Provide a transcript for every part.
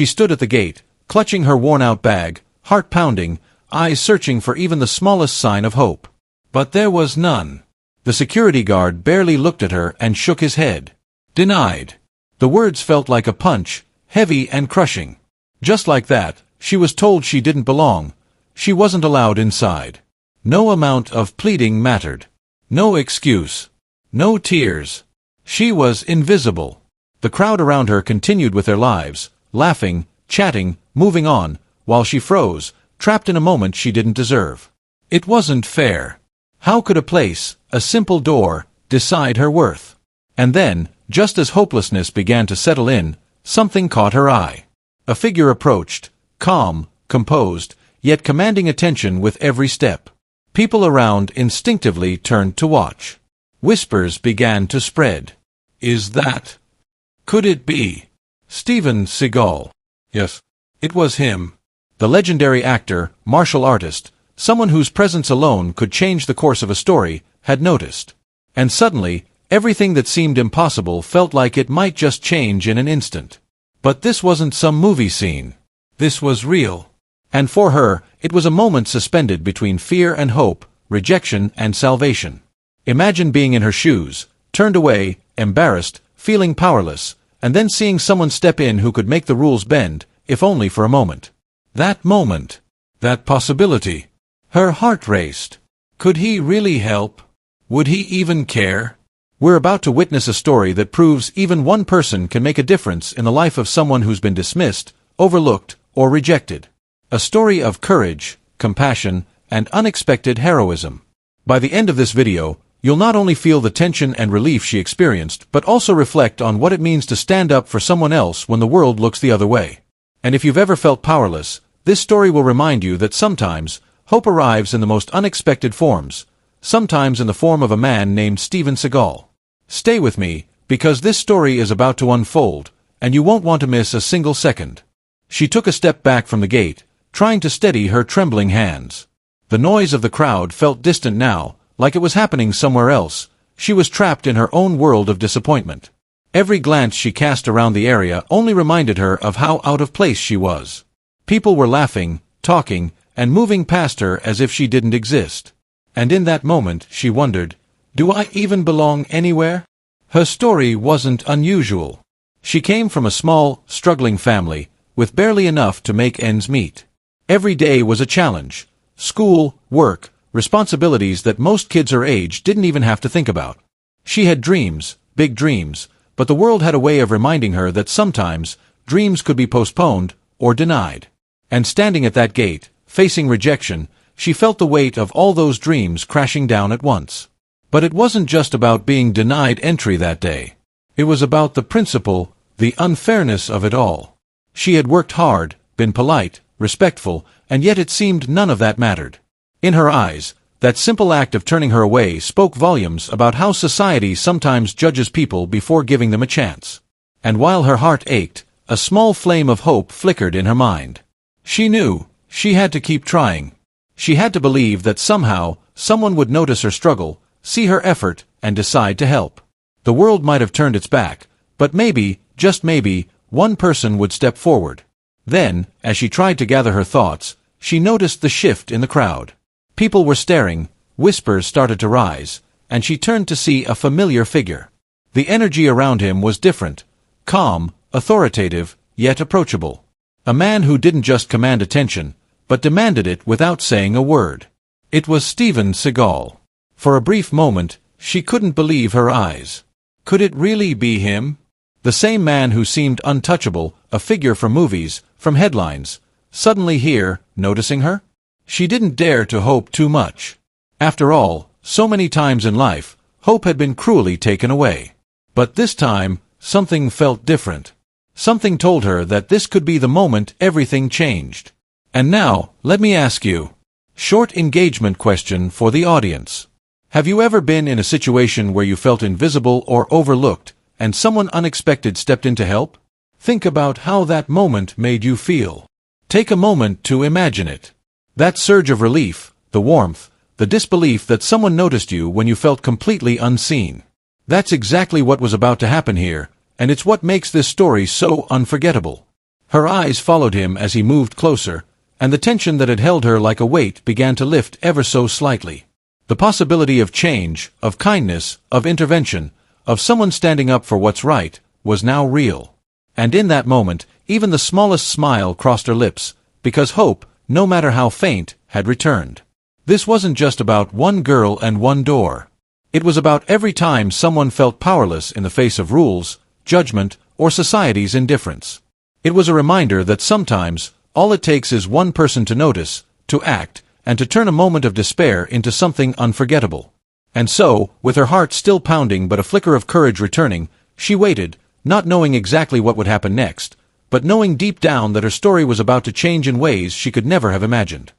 She stood at the gate, clutching her worn-out bag, heart pounding, eyes searching for even the smallest sign of hope. But there was none. The security guard barely looked at her and shook his head. Denied. The words felt like a punch, heavy and crushing. Just like that, she was told she didn't belong. She wasn't allowed inside. No amount of pleading mattered. No excuse. No tears. She was invisible. The crowd around her continued with their lives, laughing, chatting, moving on, while she froze, trapped in a moment she didn't deserve. It wasn't fair. How could a place, a simple door, decide her worth? And then, just as hopelessness began to settle in, something caught her eye. A figure approached, calm, composed, yet commanding attention with every step. People around instinctively turned to watch. Whispers began to spread. Is that? Could it be? Steven Seagal. Yes, it was him. The legendary actor, martial artist, someone whose presence alone could change the course of a story, had noticed. And suddenly, everything that seemed impossible felt like it might just change in an instant. But this wasn't some movie scene. This was real. And for her, it was a moment suspended between fear and hope, rejection and salvation. Imagine being in her shoes, turned away, embarrassed, feeling powerless, and then seeing someone step in who could make the rules bend, if only for a moment. That moment. That possibility. Her heart raced. Could he really help? Would he even care? We're about to witness a story that proves even one person can make a difference in the life of someone who's been dismissed, overlooked, or rejected. A story of courage, compassion, and unexpected heroism. By the end of this video, you'll not only feel the tension and relief she experienced, but also reflect on what it means to stand up for someone else when the world looks the other way. And if you've ever felt powerless, this story will remind you that sometimes, hope arrives in the most unexpected forms, sometimes in the form of a man named Steven Seagal. Stay with me, because this story is about to unfold, and you won't want to miss a single second. She took a step back from the gate, trying to steady her trembling hands. The noise of the crowd felt distant now, like it was happening somewhere else. She was trapped in her own world of disappointment. Every glance she cast around the area only reminded her of how out of place she was. People were laughing, talking, and moving past her as if she didn't exist. And in that moment, she wondered, do I even belong anywhere? Her story wasn't unusual. She came from a small, struggling family, with barely enough to make ends meet. Every day was a challenge. School, work, responsibilities that most kids her age didn't even have to think about. She had dreams, big dreams, but the world had a way of reminding her that sometimes, dreams could be postponed, or denied. And standing at that gate, facing rejection, she felt the weight of all those dreams crashing down at once. But it wasn't just about being denied entry that day. It was about the principle, the unfairness of it all. She had worked hard, been polite, respectful, and yet it seemed none of that mattered. In her eyes, that simple act of turning her away spoke volumes about how society sometimes judges people before giving them a chance. And while her heart ached, a small flame of hope flickered in her mind. She knew, she had to keep trying. She had to believe that somehow, someone would notice her struggle, see her effort, and decide to help. The world might have turned its back, but maybe, just maybe, one person would step forward. Then, as she tried to gather her thoughts, she noticed the shift in the crowd. People were staring, whispers started to rise, and she turned to see a familiar figure. The energy around him was different, calm, authoritative, yet approachable. A man who didn't just command attention, but demanded it without saying a word. It was Steven Seagal. For a brief moment, she couldn't believe her eyes. Could it really be him? The same man who seemed untouchable, a figure from movies, from headlines, suddenly here, noticing her? She didn't dare to hope too much. After all, so many times in life, hope had been cruelly taken away. But this time, something felt different. Something told her that this could be the moment everything changed. And now, let me ask you. Short engagement question for the audience. Have you ever been in a situation where you felt invisible or overlooked, and someone unexpected stepped in to help? Think about how that moment made you feel. Take a moment to imagine it. That surge of relief, the warmth, the disbelief that someone noticed you when you felt completely unseen. That's exactly what was about to happen here, and it's what makes this story so unforgettable. Her eyes followed him as he moved closer, and the tension that had held her like a weight began to lift ever so slightly. The possibility of change, of kindness, of intervention, of someone standing up for what's right, was now real. And in that moment, even the smallest smile crossed her lips, because hope, no matter how faint, had returned. This wasn't just about one girl and one door. It was about every time someone felt powerless in the face of rules, judgment, or society's indifference. It was a reminder that sometimes, all it takes is one person to notice, to act, and to turn a moment of despair into something unforgettable. And so, with her heart still pounding but a flicker of courage returning, she waited, not knowing exactly what would happen next, but knowing deep down that her story was about to change in ways she could never have imagined.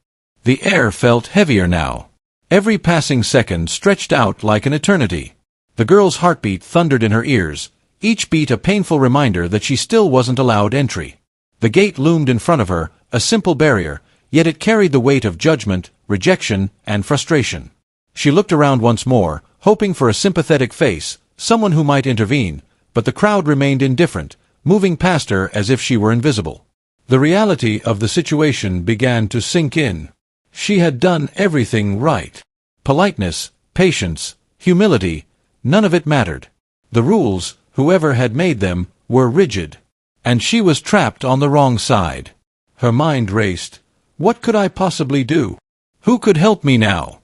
The air felt heavier now. Every passing second stretched out like an eternity. The girl's heartbeat thundered in her ears, each beat a painful reminder that she still wasn't allowed entry. The gate loomed in front of her, a simple barrier, yet it carried the weight of judgment, rejection, and frustration. She looked around once more, hoping for a sympathetic face, someone who might intervene, but the crowd remained indifferent, moving past her as if she were invisible. The reality of the situation began to sink in. She had done everything right. Politeness, patience, humility, none of it mattered. The rules, whoever had made them, were rigid. And she was trapped on the wrong side. Her mind raced. What could I possibly do? Who could help me now?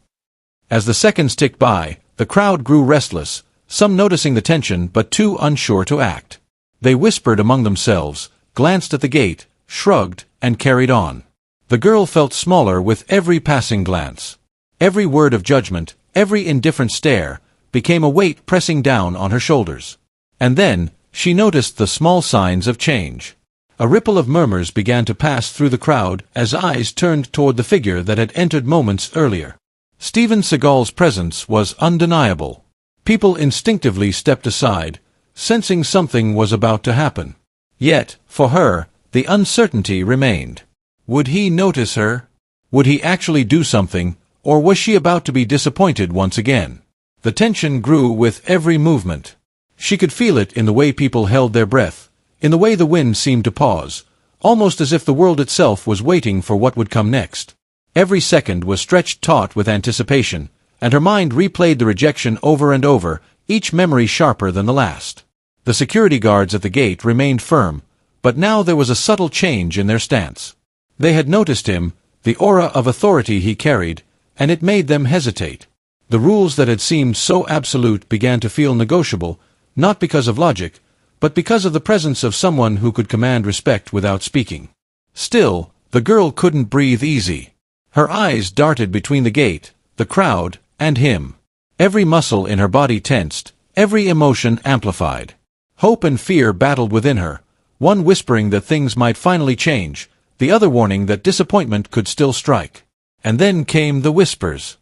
As the seconds ticked by, the crowd grew restless, some noticing the tension but too unsure to act. They whispered among themselves, glanced at the gate, shrugged, and carried on. The girl felt smaller with every passing glance. Every word of judgment, every indifferent stare, became a weight pressing down on her shoulders. And then, she noticed the small signs of change. A ripple of murmurs began to pass through the crowd as eyes turned toward the figure that had entered moments earlier. Steven Seagal's presence was undeniable. People instinctively stepped aside, sensing something was about to happen. Yet, for her, the uncertainty remained. Would he notice her? Would he actually do something, or was she about to be disappointed once again? The tension grew with every movement. She could feel it in the way people held their breath, in the way the wind seemed to pause, almost as if the world itself was waiting for what would come next. Every second was stretched taut with anticipation, and her mind replayed the rejection over and over, each memory sharper than the last. The security guards at the gate remained firm, but now there was a subtle change in their stance. They had noticed him, the aura of authority he carried, and it made them hesitate. The rules that had seemed so absolute began to feel negotiable, not because of logic, but because of the presence of someone who could command respect without speaking. Still, the girl couldn't breathe easy. Her eyes darted between the gate, the crowd, and him. Every muscle in her body tensed, every emotion amplified. Hope and fear battled within her, one whispering that things might finally change, the other warning that disappointment could still strike. And then came the whispers.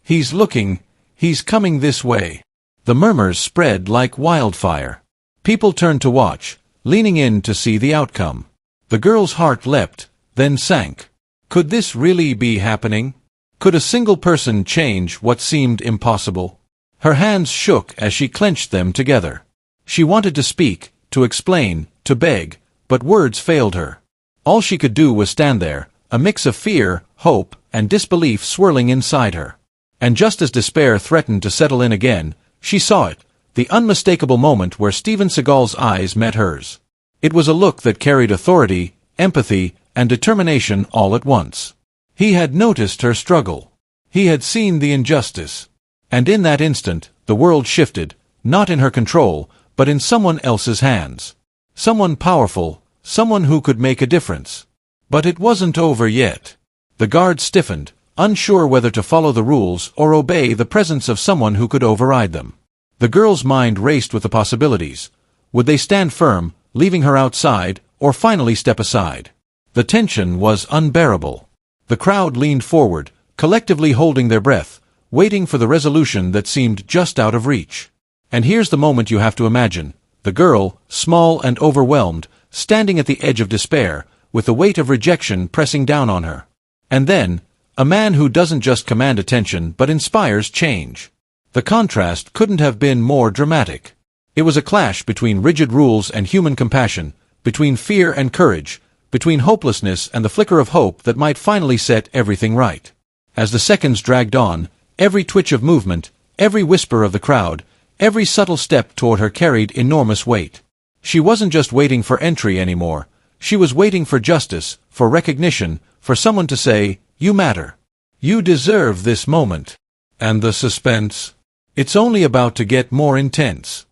"He's looking, he's coming this way." The murmurs spread like wildfire. People turned to watch, leaning in to see the outcome. The girl's heart leapt, then sank. Could this really be happening? Could a single person change what seemed impossible? Her hands shook as she clenched them together. She wanted to speak, to explain, to beg, but words failed her. All she could do was stand there, a mix of fear, hope, and disbelief swirling inside her. And just as despair threatened to settle in again, she saw it, the unmistakable moment where Steven Seagal's eyes met hers. It was a look that carried authority, empathy, and determination all at once. He had noticed her struggle. He had seen the injustice. And in that instant, the world shifted, not in her control, but in someone else's hands. Someone powerful, someone who could make a difference. But it wasn't over yet. The guards stiffened, unsure whether to follow the rules or obey the presence of someone who could override them. The girl's mind raced with the possibilities. Would they stand firm, leaving her outside, or finally step aside? The tension was unbearable. The crowd leaned forward, collectively holding their breath, waiting for the resolution that seemed just out of reach. And here's the moment you have to imagine. The girl, small and overwhelmed, standing at the edge of despair, with the weight of rejection pressing down on her. And then, a man who doesn't just command attention but inspires change. The contrast couldn't have been more dramatic. It was a clash between rigid rules and human compassion, between fear and courage, between hopelessness and the flicker of hope that might finally set everything right. As the seconds dragged on, every twitch of movement, every whisper of the crowd, every subtle step toward her carried enormous weight. She wasn't just waiting for entry anymore. She was waiting for justice, for recognition, for someone to say, "You matter. You deserve this moment." And the suspense? It's only about to get more intense.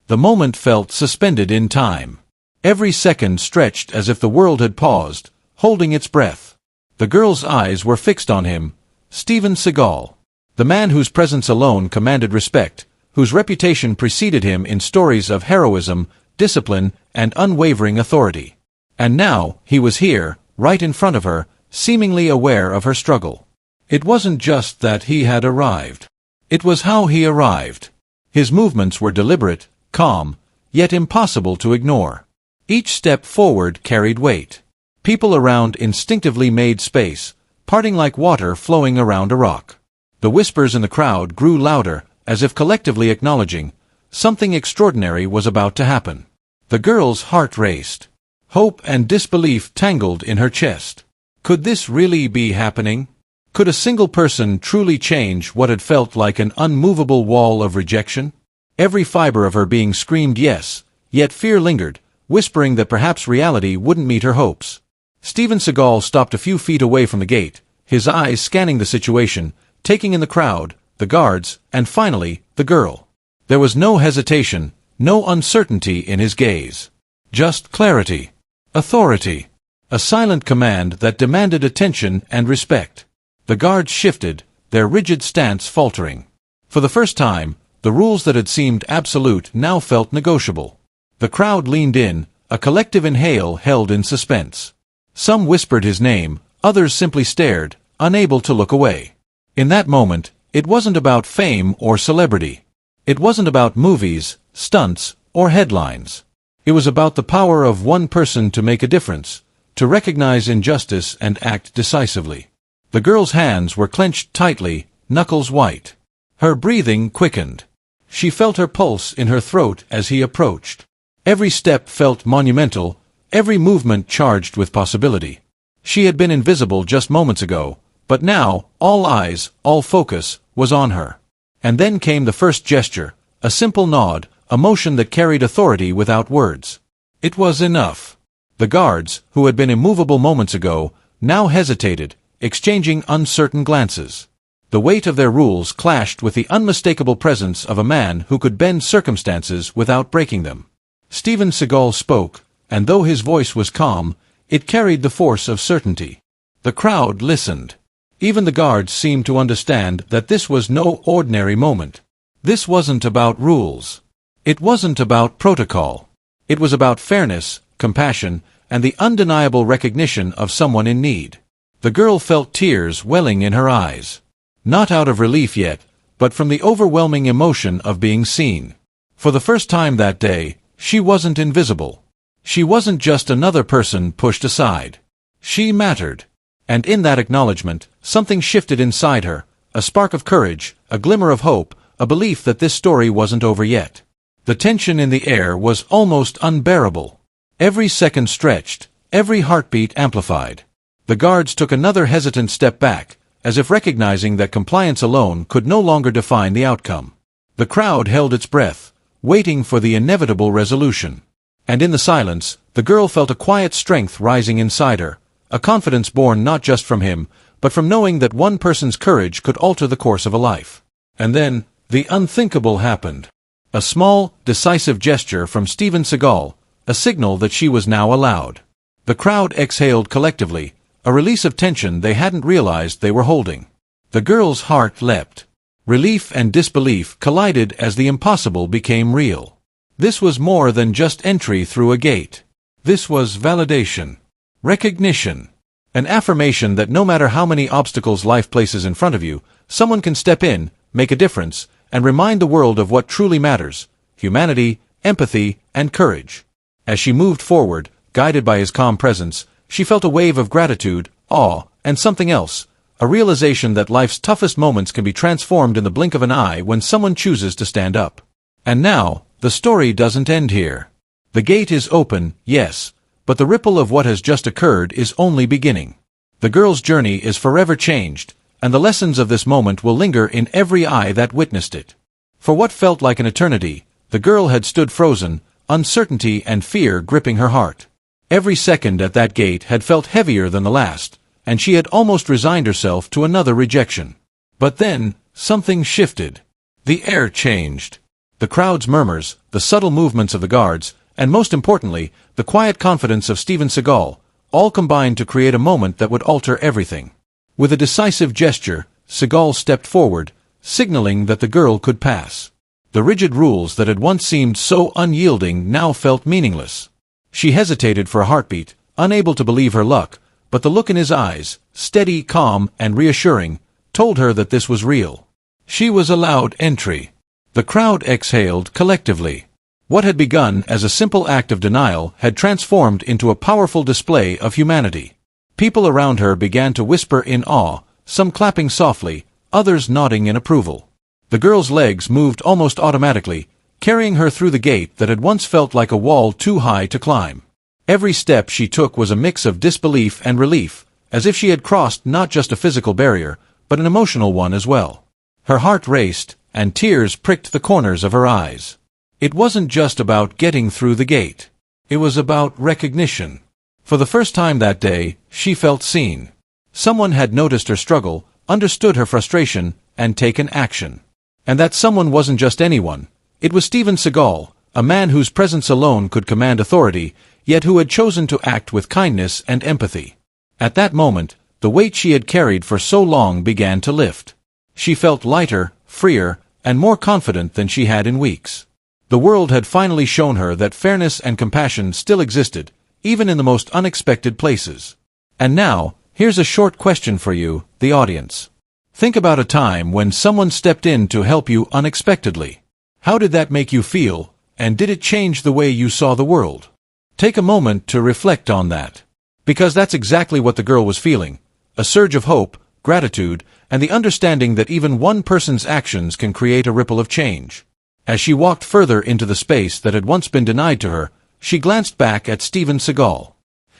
The moment felt suspended in time. Every second stretched as if the world had paused, holding its breath. The girl's eyes were fixed on him, Steven Seagal. The man whose presence alone commanded respect, whose reputation preceded him in stories of heroism, discipline, and unwavering authority. And now, he was here, right in front of her, seemingly aware of her struggle. It wasn't just that he had arrived. It was how he arrived. His movements were deliberate, calm, yet impossible to ignore. Each step forward carried weight. People around instinctively made space, parting like water flowing around a rock. The whispers in the crowd grew louder, as if collectively acknowledging, something extraordinary was about to happen. The girl's heart raced. Hope and disbelief tangled in her chest. Could this really be happening? Could a single person truly change what had felt like an unmovable wall of rejection? Every fiber of her being screamed yes, yet fear lingered, whispering that perhaps reality wouldn't meet her hopes. Steven Seagal stopped a few feet away from the gate, his eyes scanning the situation, taking in the crowd, the guards, and finally, the girl. There was no hesitation, no uncertainty in his gaze. Just clarity. Authority. A silent command that demanded attention and respect. The guards shifted, their rigid stance faltering. For the first time, the rules that had seemed absolute now felt negotiable. The crowd leaned in, a collective inhale held in suspense. Some whispered his name, others simply stared, unable to look away. In that moment, it wasn't about fame or celebrity. It wasn't about movies, stunts, or headlines. It was about the power of one person to make a difference, to recognize injustice and act decisively. The girl's hands were clenched tightly, knuckles white. Her breathing quickened. She felt her pulse in her throat as he approached. Every step felt monumental, every movement charged with possibility. She had been invisible just moments ago, but now, all eyes, all focus, was on her. And then came the first gesture, a simple nod, a motion that carried authority without words. It was enough. The guards, who had been immovable moments ago, now hesitated, exchanging uncertain glances. The weight of their rules clashed with the unmistakable presence of a man who could bend circumstances without breaking them. Steven Seagal spoke, and though his voice was calm, it carried the force of certainty. The crowd listened. Even the guards seemed to understand that this was no ordinary moment. This wasn't about rules. It wasn't about protocol. It was about fairness, compassion, and the undeniable recognition of someone in need. The girl felt tears welling in her eyes. Not out of relief yet, but from the overwhelming emotion of being seen. For the first time that day, she wasn't invisible. She wasn't just another person pushed aside. She mattered. And in that acknowledgement, something shifted inside her, a spark of courage, a glimmer of hope, a belief that this story wasn't over yet. The tension in the air was almost unbearable. Every second stretched, every heartbeat amplified. The guards took another hesitant step back, as if recognizing that compliance alone could no longer define the outcome. The crowd held its breath, waiting for the inevitable resolution. And in the silence, the girl felt a quiet strength rising inside her, a confidence born not just from him, but from knowing that one person's courage could alter the course of a life. And then, the unthinkable happened. A small, decisive gesture from Steven Seagal, a signal that she was now allowed. The crowd exhaled collectively, a release of tension they hadn't realized they were holding. The girl's heart leapt. Relief and disbelief collided as the impossible became real. This was more than just entry through a gate. This was validation. Recognition. An affirmation that no matter how many obstacles life places in front of you, someone can step in, make a difference, and remind the world of what truly matters: humanity, empathy, and courage. As she moved forward, guided by his calm presence, she felt a wave of gratitude, awe, and something else, a realization that life's toughest moments can be transformed in the blink of an eye when someone chooses to stand up. And now, the story doesn't end here. The gate is open, yes, but the ripple of what has just occurred is only beginning. The girl's journey is forever changed, and the lessons of this moment will linger in every eye that witnessed it. For what felt like an eternity, the girl had stood frozen, uncertainty and fear gripping her heart. Every second at that gate had felt heavier than the last, and she had almost resigned herself to another rejection. But then, something shifted. The air changed. The crowd's murmurs, the subtle movements of the guards, and most importantly, the quiet confidence of Steven Seagal, all combined to create a moment that would alter everything. With a decisive gesture, Seagal stepped forward, signaling that the girl could pass. The rigid rules that had once seemed so unyielding now felt meaningless. She hesitated for a heartbeat, unable to believe her luck, but the look in his eyes, steady, calm, and reassuring, told her that this was real. She was allowed entry. The crowd exhaled collectively. What had begun as a simple act of denial had transformed into a powerful display of humanity. People around her began to whisper in awe, some clapping softly, others nodding in approval. The girl's legs moved almost automatically, carrying her through the gate that had once felt like a wall too high to climb. Every step she took was a mix of disbelief and relief, as if she had crossed not just a physical barrier, but an emotional one as well. Her heart raced, and tears pricked the corners of her eyes. It wasn't just about getting through the gate. It was about recognition. For the first time that day, she felt seen. Someone had noticed her struggle, understood her frustration, and taken action. And that someone wasn't just anyone. It was Steven Seagal, a man whose presence alone could command authority, yet who had chosen to act with kindness and empathy. At that moment, the weight she had carried for so long began to lift. She felt lighter, freer, and more confident than she had in weeks. The world had finally shown her that fairness and compassion still existed, even in the most unexpected places. And now, here's a short question for you, the audience. Think about a time when someone stepped in to help you unexpectedly. How did that make you feel, and did it change the way you saw the world? Take a moment to reflect on that. Because that's exactly what the girl was feeling. A surge of hope, gratitude, and the understanding that even one person's actions can create a ripple of change. As she walked further into the space that had once been denied to her, she glanced back at Steven Seagal.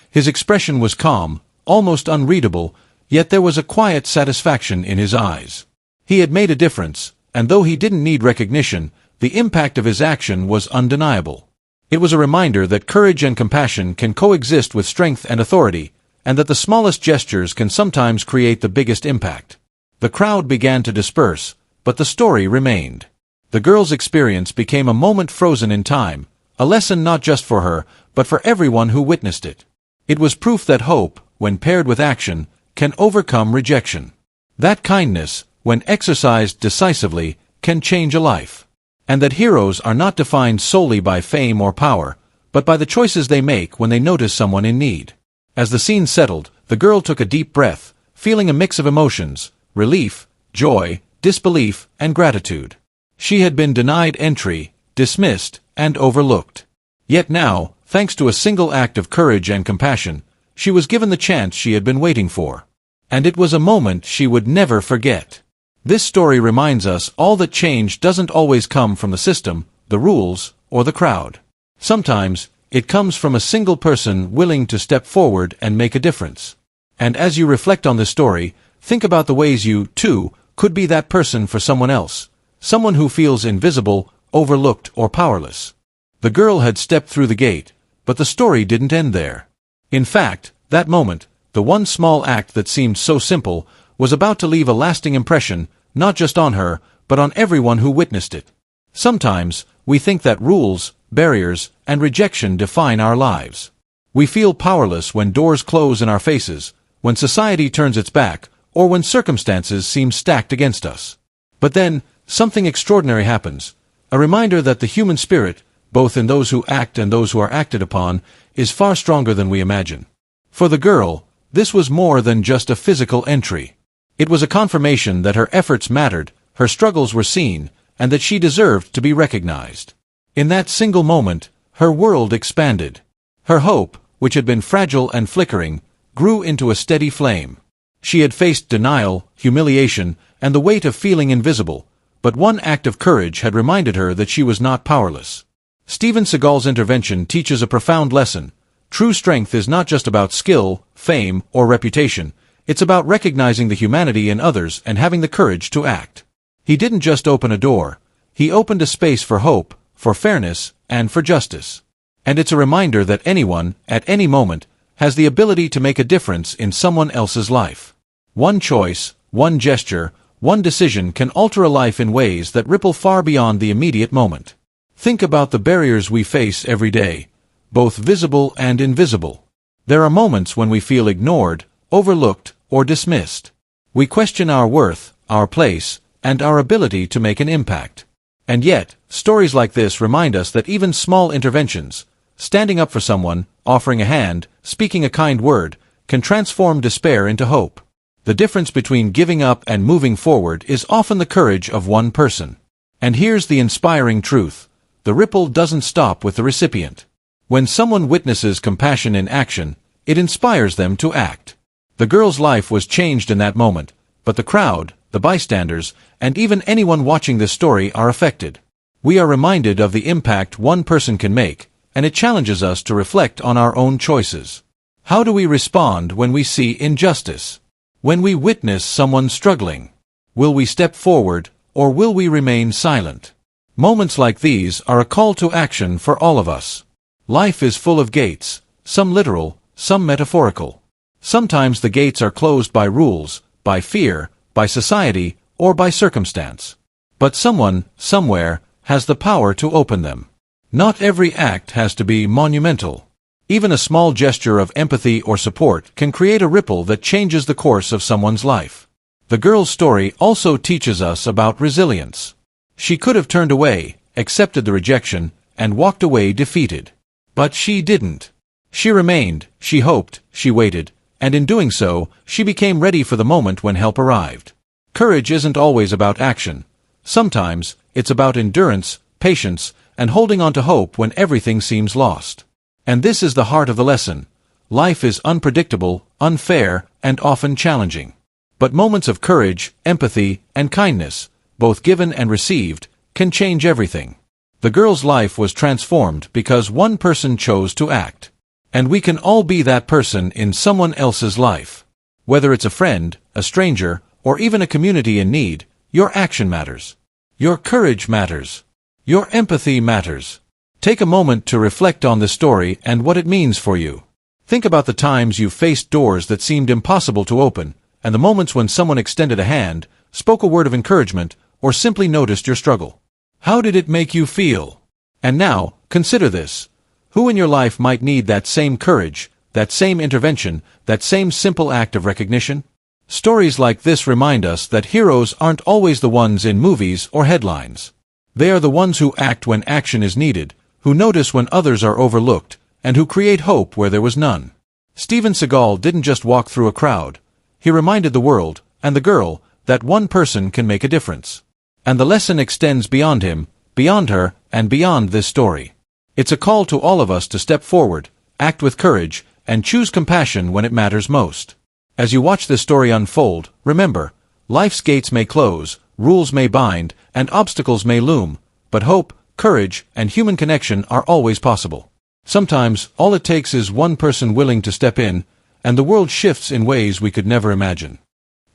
His expression was calm, almost unreadable, yet there was a quiet satisfaction in his eyes. He had made a difference, and though he didn't need recognition, the impact of his action was undeniable. It was a reminder that courage and compassion can coexist with strength and authority, and that the smallest gestures can sometimes create the biggest impact. The crowd began to disperse, but the story remained. The girl's experience became a moment frozen in time, a lesson not just for her, but for everyone who witnessed it. It was proof that hope, when paired with action, can overcome rejection. That kindness, when exercised decisively, can change a life. And that heroes are not defined solely by fame or power, but by the choices they make when they notice someone in need. As the scene settled, the girl took a deep breath, feeling a mix of emotions: relief, joy, disbelief, and gratitude. She had been denied entry, dismissed, and overlooked. Yet now, thanks to a single act of courage and compassion, she was given the chance she had been waiting for. And it was a moment she would never forget. This story reminds us all that change doesn't always come from the system, the rules, or the crowd. Sometimes, it comes from a single person willing to step forward and make a difference. And as you reflect on this story, think about the ways you, too, could be that person for someone else. Someone who feels invisible, overlooked, or powerless. The girl had stepped through the gate, but the story didn't end there. In fact, that moment, the one small act that seemed so simple, was about to leave a lasting impression, not just on her, but on everyone who witnessed it. Sometimes, we think that rules, barriers, and rejection define our lives. We feel powerless when doors close in our faces, when society turns its back, or when circumstances seem stacked against us. But then, something extraordinary happens, a reminder that the human spirit, both in those who act and those who are acted upon, is far stronger than we imagine. For the girl, this was more than just a physical entry. It was a confirmation that her efforts mattered, her struggles were seen, and that she deserved to be recognized. In that single moment, her world expanded. Her hope, which had been fragile and flickering, grew into a steady flame. She had faced denial, humiliation, and the weight of feeling invisible, but one act of courage had reminded her that she was not powerless. Steven Seagal's intervention teaches a profound lesson. True strength is not just about skill, fame, or reputation. It's about recognizing the humanity in others and having the courage to act. He didn't just open a door. He opened a space for hope, for fairness, and for justice. And it's a reminder that anyone, at any moment, has the ability to make a difference in someone else's life. One choice, one gesture, one decision can alter a life in ways that ripple far beyond the immediate moment. Think about the barriers we face every day, both visible and invisible. There are moments when we feel ignored, overlooked, or dismissed. We question our worth, our place, and our ability to make an impact. And yet, stories like this remind us that even small interventions, standing up for someone, offering a hand, speaking a kind word, can transform despair into hope. The difference between giving up and moving forward is often the courage of one person. And here's the inspiring truth. The ripple doesn't stop with the recipient. When someone witnesses compassion in action, it inspires them to act. The girl's life was changed in that moment, but the crowd, the bystanders, and even anyone watching this story are affected. We are reminded of the impact one person can make, and it challenges us to reflect on our own choices. How do we respond when we see injustice? When we witness someone struggling? Will we step forward, or will we remain silent? Moments like these are a call to action for all of us. Life is full of gates, some literal, some metaphorical. Sometimes the gates are closed by rules, by fear, by society, or by circumstance. But someone, somewhere, has the power to open them. Not every act has to be monumental. Even a small gesture of empathy or support can create a ripple that changes the course of someone's life. The girl's story also teaches us about resilience. She could have turned away, accepted the rejection, and walked away defeated. But she didn't. She remained, she hoped, she waited, and in doing so, she became ready for the moment when help arrived. Courage isn't always about action. Sometimes, it's about endurance, patience, and holding on to hope when everything seems lost. And this is the heart of the lesson. Life is unpredictable, unfair, and often challenging. But moments of courage, empathy, and kindness, both given and received, can change everything. The girl's life was transformed because one person chose to act. And we can all be that person in someone else's life. Whether it's a friend, a stranger, or even a community in need, your action matters. Your courage matters. Your empathy matters. Take a moment to reflect on this story and what it means for you. Think about the times you've faced doors that seemed impossible to open, and the moments when someone extended a hand, spoke a word of encouragement, or simply noticed your struggle. How did it make you feel? And now, consider this. Who in your life might need that same courage, that same intervention, that same simple act of recognition? Stories like this remind us that heroes aren't always the ones in movies or headlines. They are the ones who act when action is needed, who notice when others are overlooked, and who create hope where there was none. Steven Seagal didn't just walk through a crowd. He reminded the world, and the girl, that one person can make a difference. And the lesson extends beyond him, beyond her, and beyond this story. It's a call to all of us to step forward, act with courage, and choose compassion when it matters most. As you watch this story unfold, remember, life's gates may close, rules may bind, and obstacles may loom, but hope, courage, and human connection are always possible. Sometimes, all it takes is one person willing to step in, and the world shifts in ways we could never imagine.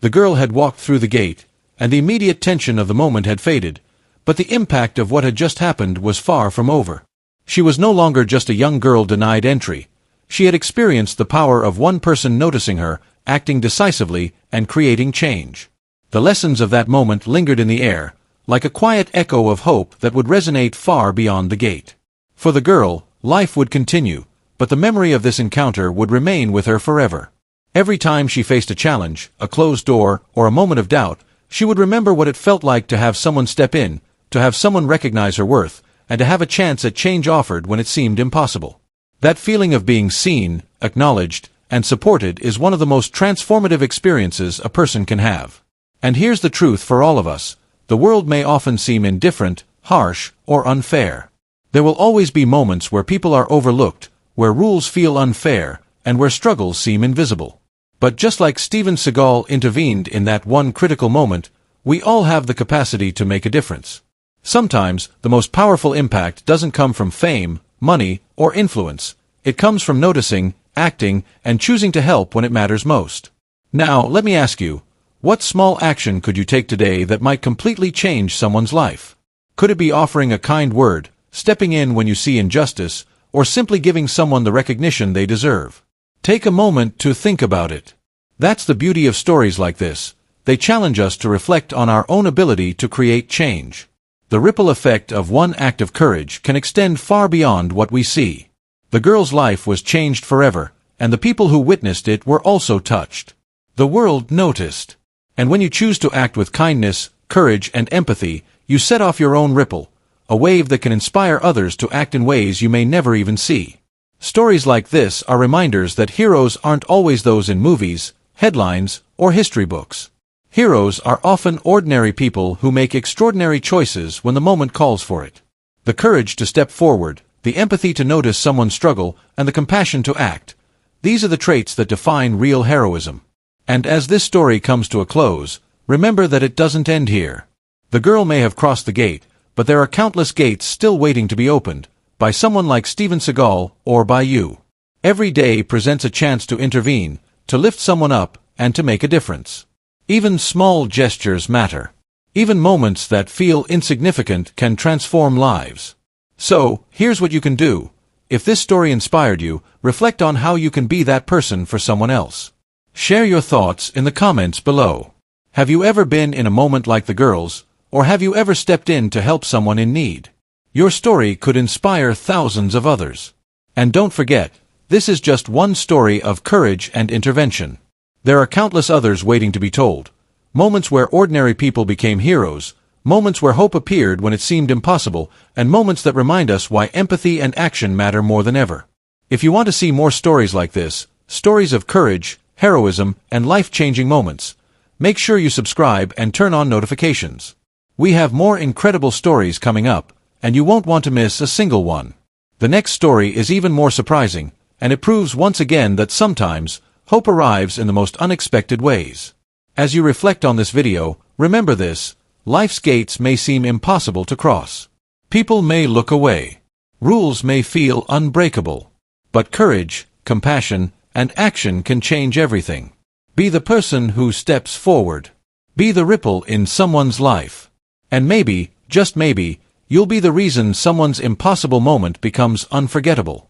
The girl had walked through the gate, and the immediate tension of the moment had faded, but the impact of what had just happened was far from over. She was no longer just a young girl denied entry. She had experienced the power of one person noticing her, acting decisively, and creating change. The lessons of that moment lingered in the air, like a quiet echo of hope that would resonate far beyond the gate. For the girl, life would continue, but the memory of this encounter would remain with her forever. Every time she faced a challenge, a closed door, or a moment of doubt, she would remember what it felt like to have someone step in, to have someone recognize her worth, and to have a chance at change offered when it seemed impossible. That feeling of being seen, acknowledged, and supported is one of the most transformative experiences a person can have. And here's the truth for all of us. The world may often seem indifferent, harsh, or unfair. There will always be moments where people are overlooked, where rules feel unfair, and where struggles seem invisible. But just like Steven Seagal intervened in that one critical moment, we all have the capacity to make a difference. Sometimes, the most powerful impact doesn't come from fame, money, or influence. It comes from noticing, acting, and choosing to help when it matters most. Now, let me ask you, what small action could you take today that might completely change someone's life? Could it be offering a kind word, stepping in when you see injustice, or simply giving someone the recognition they deserve? Take a moment to think about it. That's the beauty of stories like this. They challenge us to reflect on our own ability to create change. The ripple effect of one act of courage can extend far beyond what we see. The girl's life was changed forever, and the people who witnessed it were also touched. The world noticed. And when you choose to act with kindness, courage, and empathy, you set off your own ripple, a wave that can inspire others to act in ways you may never even see. Stories like this are reminders that heroes aren't always those in movies, headlines, or history books. Heroes are often ordinary people who make extraordinary choices when the moment calls for it. The courage to step forward, the empathy to notice someone's struggle, and the compassion to act. These are the traits that define real heroism. And as this story comes to a close, remember that it doesn't end here. The girl may have crossed the gate, but there are countless gates still waiting to be opened, by someone like Steven Seagal, or by you. Every day presents a chance to intervene, to lift someone up, and to make a difference. Even small gestures matter. Even moments that feel insignificant can transform lives. So, here's what you can do. If this story inspired you, reflect on how you can be that person for someone else. Share your thoughts in the comments below. Have you ever been in a moment like the girls, or have you ever stepped in to help someone in need? Your story could inspire thousands of others. And don't forget, this is just one story of courage and intervention. There are countless others waiting to be told. Moments where ordinary people became heroes, moments where hope appeared when it seemed impossible, and moments that remind us why empathy and action matter more than ever. If you want to see more stories like this, stories of courage, heroism, and life-changing moments, make sure you subscribe and turn on notifications. We have more incredible stories coming up, and you won't want to miss a single one. The next story is even more surprising, and it proves once again that sometimes, hope arrives in the most unexpected ways. As you reflect on this video, remember this: life's gates may seem impossible to cross. People may look away. Rules may feel unbreakable. But courage, compassion, and action can change everything. Be the person who steps forward. Be the ripple in someone's life. And maybe, just maybe, you'll be the reason someone's impossible moment becomes unforgettable.